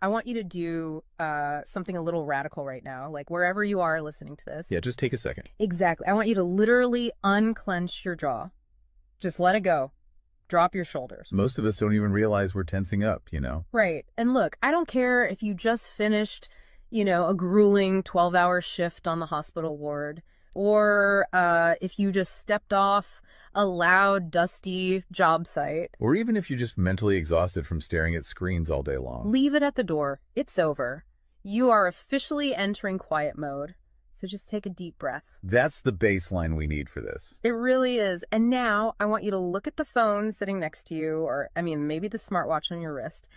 I want you to do something a little radical right now, like wherever you are listening to this. Yeah, just take a second. Exactly. I want you to literally unclench your jaw. Just let it go. Drop your shoulders. Most of us don't even realize we're tensing up, Right. And look, I don't care if you just finished, a grueling 12-hour shift on the hospital ward, or if you just stepped off a loud, dusty job site. Or even if you're just mentally exhausted from staring at screens all day long. Leave it at the door. It's over. You are officially entering quiet mode. So just take a deep breath. That's the baseline we need for this. It really is. And now I want you to look at the phone sitting next to you, or maybe the smartwatch on your wrist.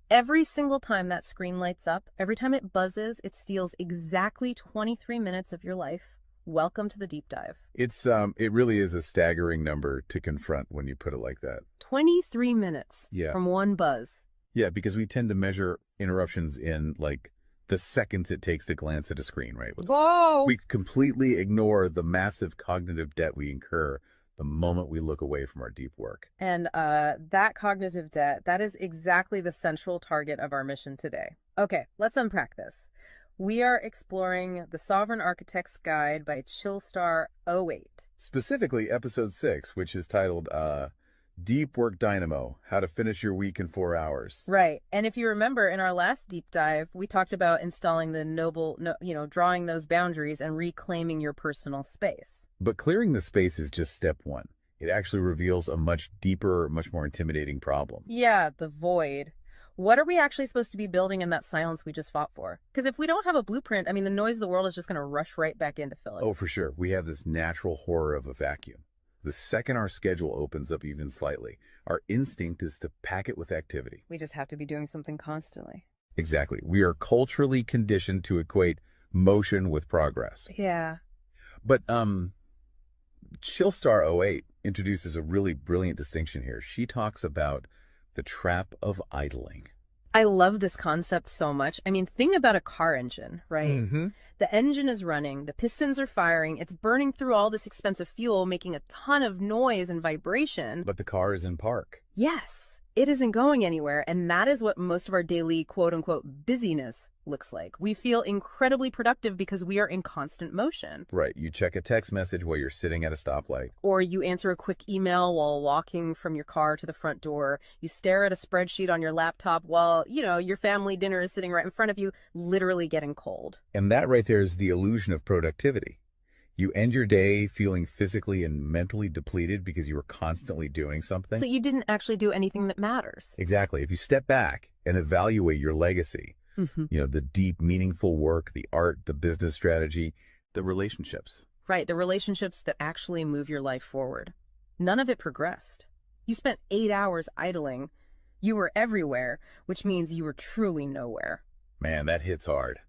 Every single time that screen lights up, every time it buzzes, it steals exactly 23 minutes of your life. Welcome to the deep dive. It really is a staggering number to confront when you put it like that. 23 minutes Yeah. from one buzz. Yeah, because we tend to measure interruptions in like the seconds it takes to glance at a screen, right? Whoa! We completely ignore the massive cognitive debt we incur the moment we look away from our deep work. And that cognitive debt, that is exactly the central target of our mission today. Okay, let's unpack this. We are exploring The Sovereign Architect's Guide by Chillstar 08. Specifically, episode 6, which is titled Deep Work Dynamo, How to Finish Your Week in 4 Hours. Right. And if you remember in our last deep dive, we talked about installing the drawing those boundaries and reclaiming your personal space. But clearing the space is just step one. It actually reveals a much deeper, much more intimidating problem. Yeah, the void. What are we actually supposed to be building in that silence we just fought for? Because if we don't have a blueprint, the noise of the world is just going to rush right back in to fill it. Oh, for sure. We have this natural horror of a vacuum. The second our schedule opens up even slightly, our instinct is to pack it with activity. We just have to be doing something constantly. Exactly. We are culturally conditioned to equate motion with progress. Yeah. But Chillstar 08 introduces a really brilliant distinction here. She talks about the trap of idling. I love this concept so much. Think about a car engine, right? Mm-hmm. The engine is running, the pistons are firing, it's burning through all this expensive fuel, making a ton of noise and vibration. But the car is in park. Yes, it isn't going anywhere, and that is what most of our daily quote-unquote busyness looks like. We feel incredibly productive because we are in constant motion. Right. You check a text message while you're sitting at a stoplight. Or you answer a quick email while walking from your car to the front door. You stare at a spreadsheet on your laptop while, your family dinner is sitting right in front of you, literally getting cold. And that right there is the illusion of productivity. You end your day feeling physically and mentally depleted because you were constantly doing something. So you didn't actually do anything that matters. Exactly. If you step back and evaluate your legacy, the deep, meaningful work, the art, the business strategy, the relationships. Right, the relationships that actually move your life forward. None of it progressed. You spent 8 hours idling. You were everywhere, which means you were truly nowhere. Man, that hits hard.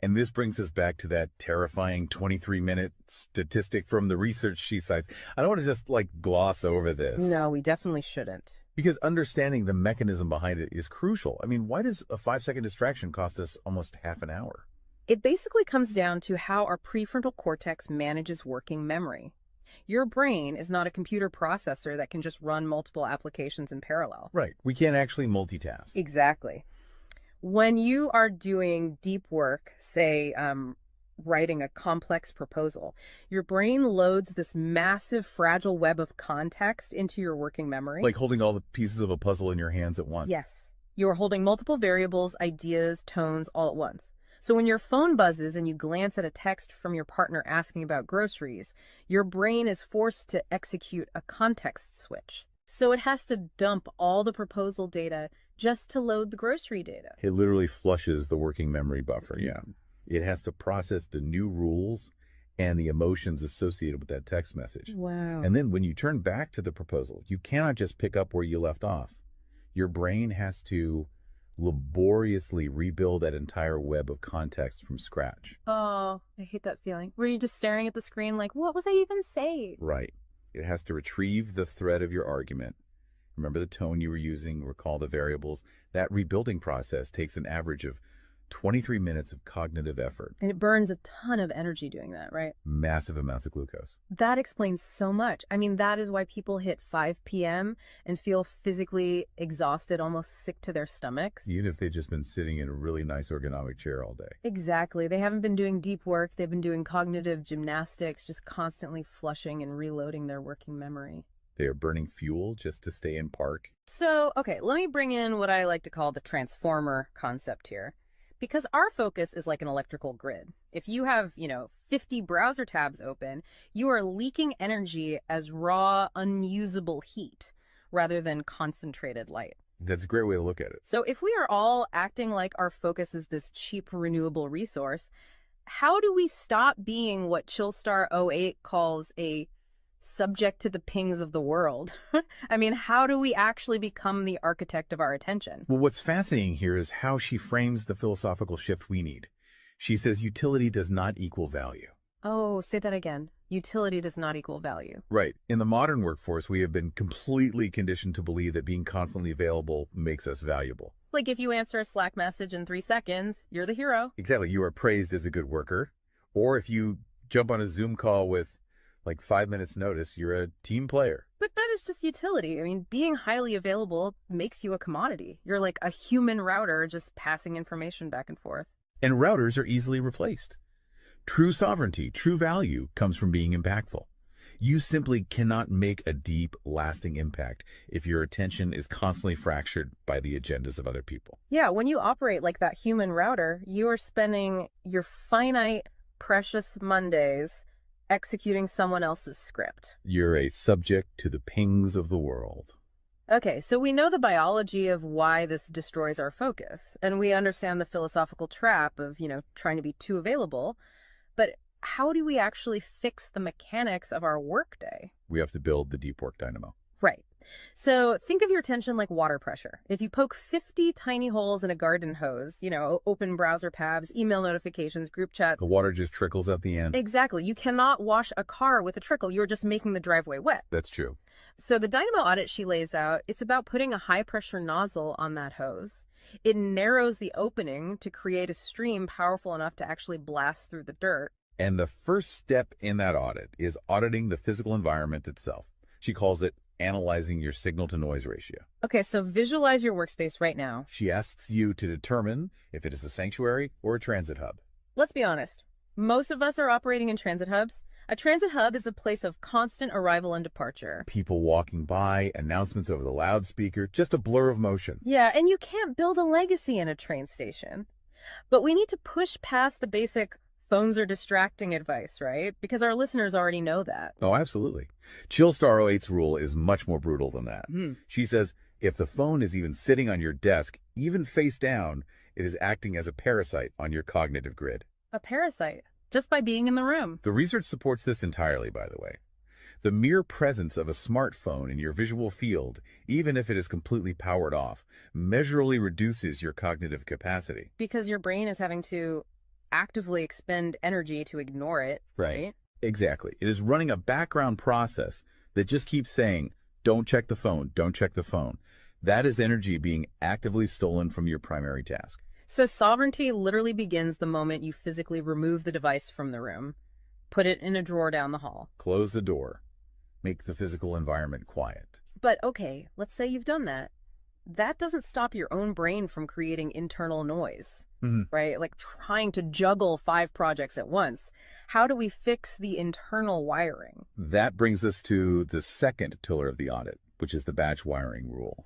And this brings us back to that terrifying 23-minute statistic from the research she cites. I don't want to just gloss over this. No, we definitely shouldn't. Because understanding the mechanism behind it is crucial. Why does a 5-second distraction cost us almost half an hour? It basically comes down to how our prefrontal cortex manages working memory. Your brain is not a computer processor that can just run multiple applications in parallel. Right. We can't actually multitask. Exactly. When you are doing deep work, say writing a complex proposal, your brain loads this massive fragile web of context into your working memory. Like holding all the pieces of a puzzle in your hands at once. Yes. You are holding multiple variables, ideas, tones all at once. So when your phone buzzes and you glance at a text from your partner asking about groceries, your brain is forced to execute a context switch. So it has to dump all the proposal data just to load the grocery data. It literally flushes the working memory buffer, yeah. It has to process the new rules and the emotions associated with that text message. Wow. And then when you turn back to the proposal, you cannot just pick up where you left off. Your brain has to laboriously rebuild that entire web of context from scratch. Oh, I hate that feeling. Were you just staring at the screen like, what was I even saying? Right. It has to retrieve the thread of your argument. Remember the tone you were using, recall the variables. That rebuilding process takes an average of 23 minutes of cognitive effort, And it burns a ton of energy doing that, right? massive amounts of glucose. That explains so much. I mean, that is why people hit 5 p.m. and feel physically exhausted, almost sick to their stomachs. Even if they've just been sitting in a really nice ergonomic chair all day. Exactly. They haven't been doing deep work. They've been doing cognitive gymnastics, just constantly flushing and reloading their working memory. They are burning fuel just to stay in park. So, okay, let me bring in what I like to call the transformer concept here. Because our focus is like an electrical grid. If you have, 50 browser tabs open, you are leaking energy as raw, unusable heat rather than concentrated light. That's a great way to look at it. So if we are all acting like our focus is this cheap renewable resource, how do we stop being what Chillstar '08 calls a subject to the pings of the world? I mean, how do we actually become the architect of our attention? Well, what's fascinating here is how she frames the philosophical shift we need. She says utility does not equal value. Oh, say that again. Utility does not equal value. Right. In the modern workforce, we have been completely conditioned to believe that being constantly available makes us valuable. Like if you answer a Slack message in 3 seconds, you're the hero. Exactly. You are praised as a good worker. Or if you jump on a Zoom call with like 5 minutes notice, you're a team player. But that is just utility. I mean, being highly available makes you a commodity. You're like a human router just passing information back and forth. And routers are easily replaced. True sovereignty, true value comes from being impactful. You simply cannot make a deep, lasting impact if your attention is constantly fractured by the agendas of other people. Yeah, when you operate like that human router, you are spending your finite, precious Mondays executing someone else's script. You're a subject to the pings of the world. Okay, so we know the biology of why this destroys our focus, and we understand the philosophical trap of, trying to be too available. But how do we actually fix the mechanics of our workday? We have to build the deep work dynamo. Right. So think of your attention like water pressure. If you poke 50 tiny holes in a garden hose, open browser tabs, email notifications, group chats. The water just trickles at the end. Exactly. You cannot wash a car with a trickle. You're just making the driveway wet. That's true. So the Dynamo Audit she lays out, it's about putting a high pressure nozzle on that hose. It narrows the opening to create a stream powerful enough to actually blast through the dirt. And the first step in that audit is auditing the physical environment itself. She calls it analyzing your signal-to-noise ratio. Okay, so visualize your workspace right now. She asks you to determine if it is a sanctuary or a transit hub. Let's be honest. Most of us are operating in transit hubs. A transit hub is a place of constant arrival and departure. People walking by, announcements over the loudspeaker, just a blur of motion. Yeah, and you can't build a legacy in a train station. But we need to push past the basic phones are distracting advice, right? Because our listeners already know that. Oh, absolutely. Chillstar '08's rule is much more brutal than that. She says if the phone is even sitting on your desk, even face down, it is acting as a parasite on your cognitive grid. A parasite, just by being in the room. The research supports this entirely, by the way. The mere presence of a smartphone in your visual field, even if it is completely powered off, measurably reduces your cognitive capacity. Because your brain is having to actively expend energy to ignore it, right? Exactly. It is running a background process that just keeps saying, don't check the phone, don't check the phone. That is energy being actively stolen from your primary task. So sovereignty literally begins the moment you physically remove the device from the room, put it in a drawer down the hall. Close the door. Make the physical environment quiet. But okay, let's say you've done that. That doesn't stop your own brain from creating internal noise, right? Like trying to juggle 5 projects at once. How do we fix the internal wiring? That brings us to the second pillar of the audit, which is the batch wiring rule.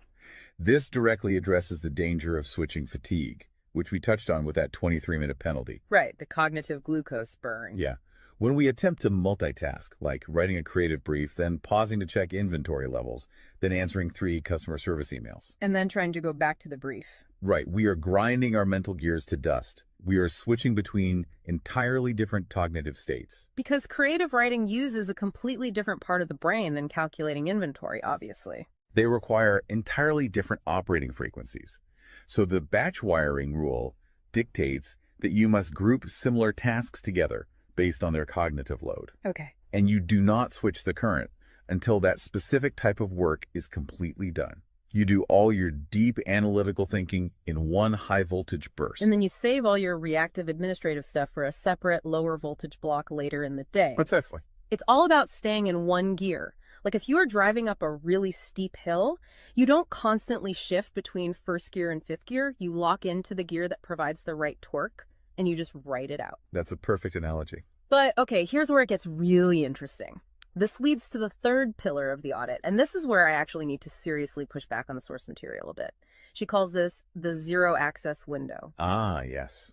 This directly addresses the danger of switching fatigue, which we touched on with that 23-minute penalty. Right, the cognitive glucose burn. Yeah. When we attempt to multitask, like writing a creative brief, then pausing to check inventory levels, then answering 3 customer service emails. And then trying to go back to the brief. Right. We are grinding our mental gears to dust. We are switching between entirely different cognitive states. Because creative writing uses a completely different part of the brain than calculating inventory, obviously. They require entirely different operating frequencies. So the batch wiring rule dictates that you must group similar tasks together based on their cognitive load. Okay. And you do not switch the current until that specific type of work is completely done. You do all your deep analytical thinking in one high voltage And burst. then you save all your reactive administrative stuff for a separate lower voltage block later in the day. Precisely. It's all about staying in one gear. Like if you are driving up a really steep hill, you don't constantly shift between first gear and fifth gear. You lock into the gear that provides the right torque and you just ride it out. That's a perfect analogy. But okay, here's where it gets really interesting. This leads to the third pillar of the audit, and this is where I actually need to seriously push back on the source material a bit. She calls this the zero access window. Ah, yes.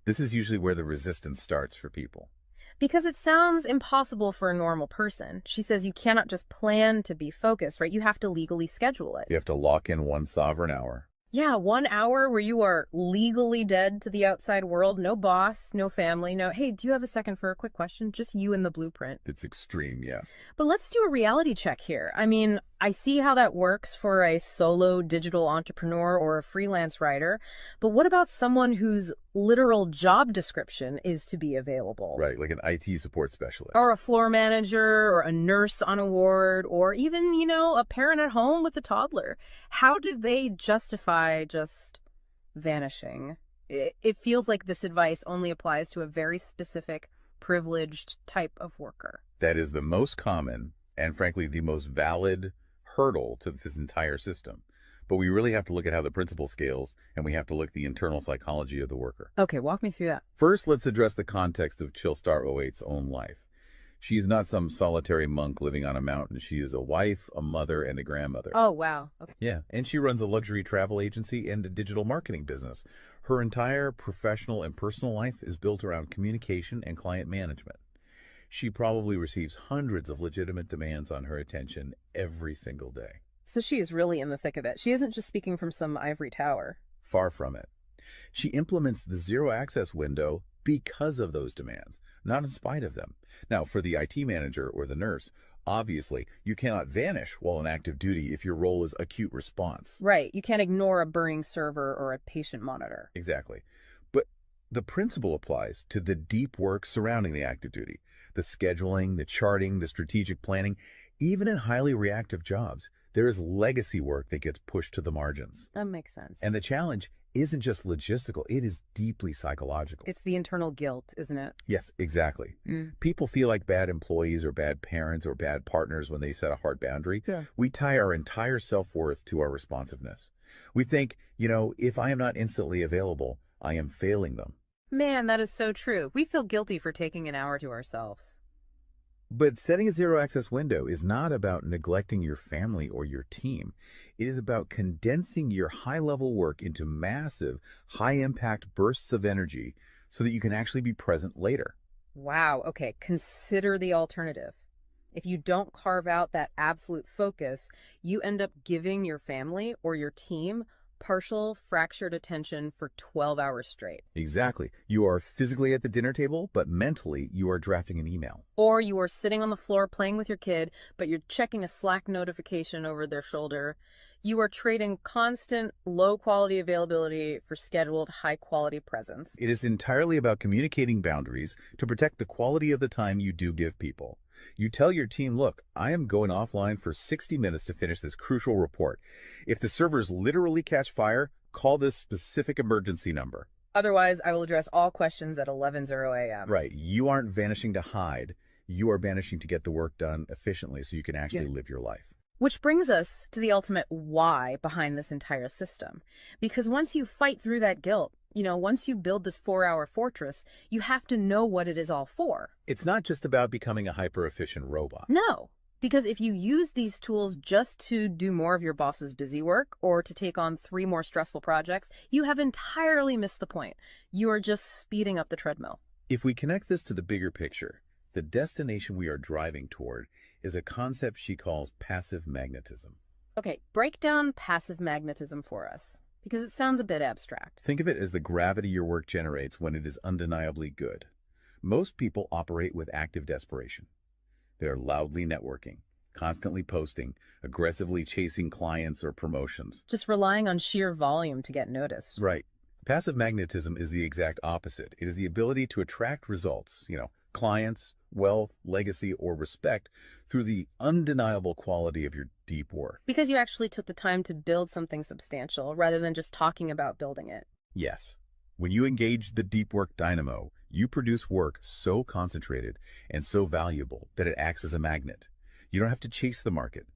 This is usually where the resistance starts for people. Because it sounds impossible for a normal person. She says you cannot just plan to be focused, right? You have to legally schedule it. You have to lock in one sovereign hour. Yeah, 1 hour where you are legally dead to the outside world. No boss, no family, no, hey, do you have a second for a quick question? Just you and the blueprint. It's extreme, yes. But let's do a reality check here. I mean, I see how that works for a solo digital entrepreneur or a freelance writer, but what about someone whose literal job description is to be available? Right, like an IT support specialist. Or a floor manager, or a nurse on a ward, or even, a parent at home with a toddler. How do they justify just vanishing? It feels like this advice only applies to a very specific, privileged type of worker. That is the most common and, frankly, the most valid hurdle to this entire system. But we really have to look at how the principle scales, and we have to look at the internal psychology of the worker. Okay, walk me through that. First, let's address the context of Chillstar '08's own life. She is not some solitary monk living on a mountain. She is a wife, a mother, and a grandmother. Oh, wow. Okay. Yeah, and she runs a luxury travel agency and a digital marketing business. Her entire professional and personal life is built around communication and client management. She probably receives hundreds of legitimate demands on her attention every single day. So she is really in the thick of it. She isn't just speaking from some ivory tower. Far from it. She implements the zero access window because of those demands, not in spite of them. Now, for the IT manager or the nurse, obviously, you cannot vanish while on active duty if your role is acute response. Right. You can't ignore a burning server or a patient monitor. Exactly. But the principle applies to the deep work surrounding the active duty, the scheduling, the charting, the strategic planning. Even in highly reactive jobs, there is legacy work that gets pushed to the margins. That makes sense. And the challenge isn't just logistical, it is deeply psychological. It's the internal guilt, isn't it? Yes, exactly. People feel like bad employees or bad parents or bad partners when they set a hard boundary. Yeah. We tie our entire self-worth to our responsiveness. We think, if I am not instantly available, I am failing them. Man, that is so true. We feel guilty for taking an hour to ourselves. But setting a zero access window is not about neglecting your family or your team. It is about condensing your high level work into massive, high impact bursts of energy so that you can actually be present later. Wow. Okay. Consider the alternative. If you don't carve out that absolute focus, you end up giving your family or your team partial fractured attention for 12 hours straight. Exactly. You are physically at the dinner table, but mentally you are drafting an email. Or you are sitting on the floor playing with your kid, but you're checking a Slack notification over their shoulder. You are trading constant low quality availability for scheduled high quality presence. It is entirely about communicating boundaries to protect the quality of the time you do give people. You tell your team, look, I am going offline for 60 minutes to finish this crucial report. If the servers literally catch fire, call this specific emergency number. Otherwise, I will address all questions at 11:00 a.m. Right. You aren't vanishing to hide. You are vanishing to get the work done efficiently so you can actually live your life. Which brings us to the ultimate why behind this entire system. Because once you fight through that guilt, once you build this 4-hour fortress, you have to know what it is all for. It's not just about becoming a hyper-efficient robot. No, because if you use these tools just to do more of your boss's busy work or to take on 3 more stressful projects, you have entirely missed the point. You are just speeding up the treadmill. If we connect this to the bigger picture, the destination we are driving toward is a concept she calls passive magnetism. Okay, break down passive magnetism for us, because it sounds a bit abstract. Think of it as the gravity your work generates when it is undeniably good. Most people operate with active desperation. They are loudly networking, constantly posting, aggressively chasing clients or promotions. Just relying on sheer volume to get noticed. Right. Passive magnetism is the exact opposite. It is the ability to attract results, clients, wealth, legacy, or respect through the undeniable quality of your deep work. Because you actually took the time to build something substantial rather than just talking about building it. Yes, when you engage the deep work dynamo, you produce work so concentrated and so valuable that it acts as a magnet. You don't have to chase the market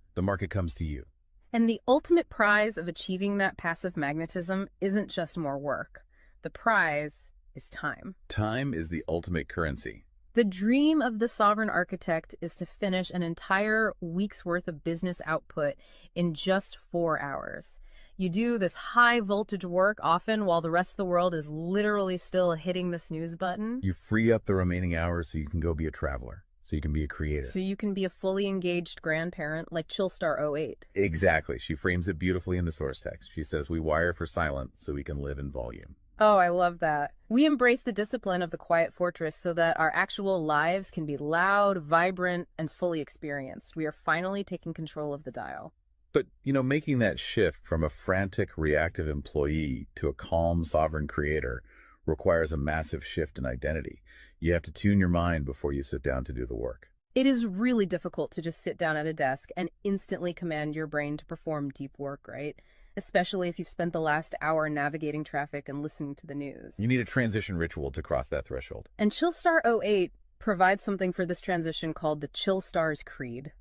comes to you. And the ultimate prize of achieving that passive magnetism isn't just more work. The prize is time. Time is the ultimate currency. The dream of the sovereign architect is to finish an entire week's worth of business output in just 4 hours. You do this high voltage work often while the rest of the world is literally still hitting the snooze button. You free up the remaining hours so you can go be a traveler, so you can be a creative. So you can be a fully engaged grandparent like Chillstar 08. Exactly. She frames it beautifully in the source text. She says, we wire for silent so we can live in volume. Oh, I love that. We embrace the discipline of the quiet fortress so that our actual lives can be loud, vibrant, and fully experienced. We are finally taking control of the dial. But, making that shift from a frantic, reactive employee to a calm, sovereign creator requires a massive shift in identity. You have to tune your mind before you sit down to do the work. It is really difficult to just sit down at a desk and instantly command your brain to perform deep work, right? Especially if you've spent the last hour navigating traffic and listening to the news. You need a transition ritual to cross that threshold. And Chillstar 08 provides something for this transition called the Chillstar's Creed.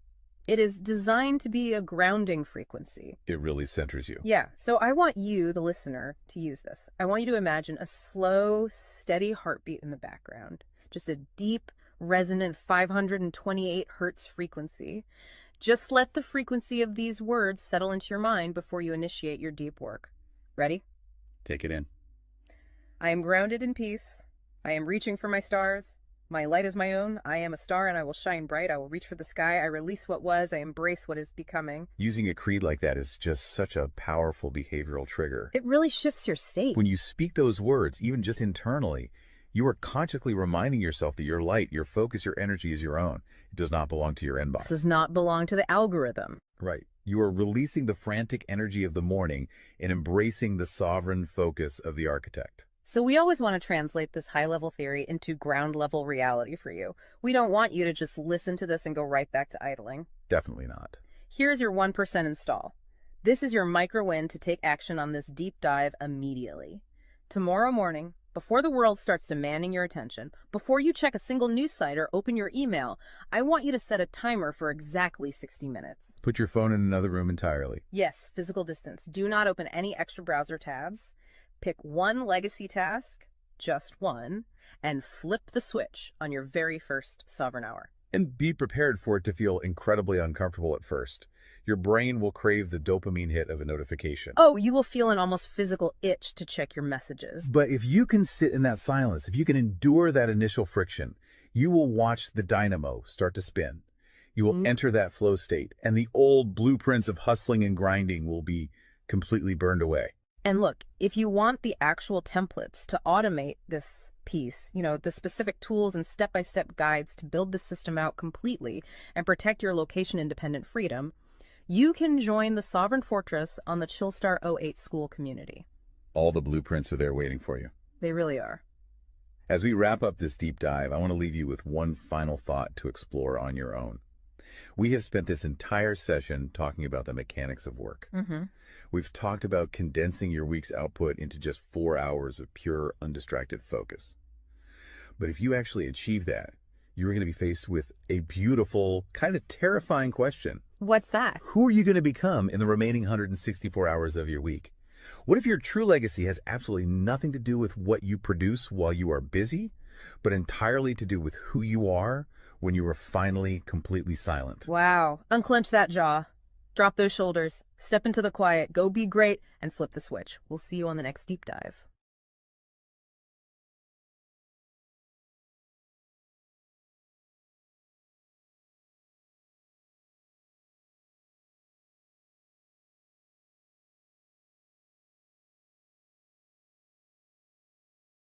It is designed to be a grounding frequency. It really centers you. Yeah, so I want you, the listener, to use this. I want you to imagine a slow, steady heartbeat in the background. Just a deep, resonant 528 hertz frequency. Just let the frequency of these words settle into your mind before you initiate your deep work. Ready? Take it in. I am grounded in peace. I am reaching for my stars. My light is my own. I am a star and I will shine bright. I will reach for the sky. I release what was. I embrace what is becoming. Using a creed like that is just such a powerful behavioral trigger. It really shifts your state. When you speak those words, even just internally, you are consciously reminding yourself that your light, your focus, your energy is your own. It does not belong to your inbox. This does not belong to the algorithm. Right. You are releasing the frantic energy of the morning and embracing the sovereign focus of the architect. So we always want to translate this high-level theory into ground-level reality for you. We don't want you to just listen to this and go right back to idling. Definitely not. Here's your 1% install. This is your micro-win to take action on this deep dive immediately. Tomorrow morning, before the world starts demanding your attention, before you check a single news site or open your email, I want you to set a timer for exactly 60 minutes. Put your phone in another room entirely. Yes, physical distance. Do not open any extra browser tabs. Pick one legacy task, just one, and flip the switch on your very first sovereign hour. And be prepared for it to feel incredibly uncomfortable at first. Your brain will crave the dopamine hit of a notification. Oh, you will feel an almost physical itch to check your messages. But if you can sit in that silence, if you can endure that initial friction, you will watch the dynamo start to spin. You will enter that flow state, and the old blueprints of hustling and grinding will be completely burned away. And look, if you want the actual templates to automate this piece, the specific tools and step-by-step guides to build the system out completely and protect your location-independent freedom, you can join the Sovereign Fortress on the Chillstar 08 school community. All the blueprints are there waiting for you. They really are. As we wrap up this deep dive, I want to leave you with one final thought to explore on your own. We have spent this entire session talking about the mechanics of work. We've talked about condensing your week's output into just 4 hours of pure, undistracted focus. But if you actually achieve that, you're going to be faced with a beautiful, kind of terrifying question. What's that? Who are you going to become in the remaining 164 hours of your week? What if your true legacy has absolutely nothing to do with what you produce while you are busy, but entirely to do with who you are when you are finally completely silent? Wow. Unclench that jaw. Drop those shoulders. Step into the quiet. Go be great and flip the switch. We'll see you on the next deep dive.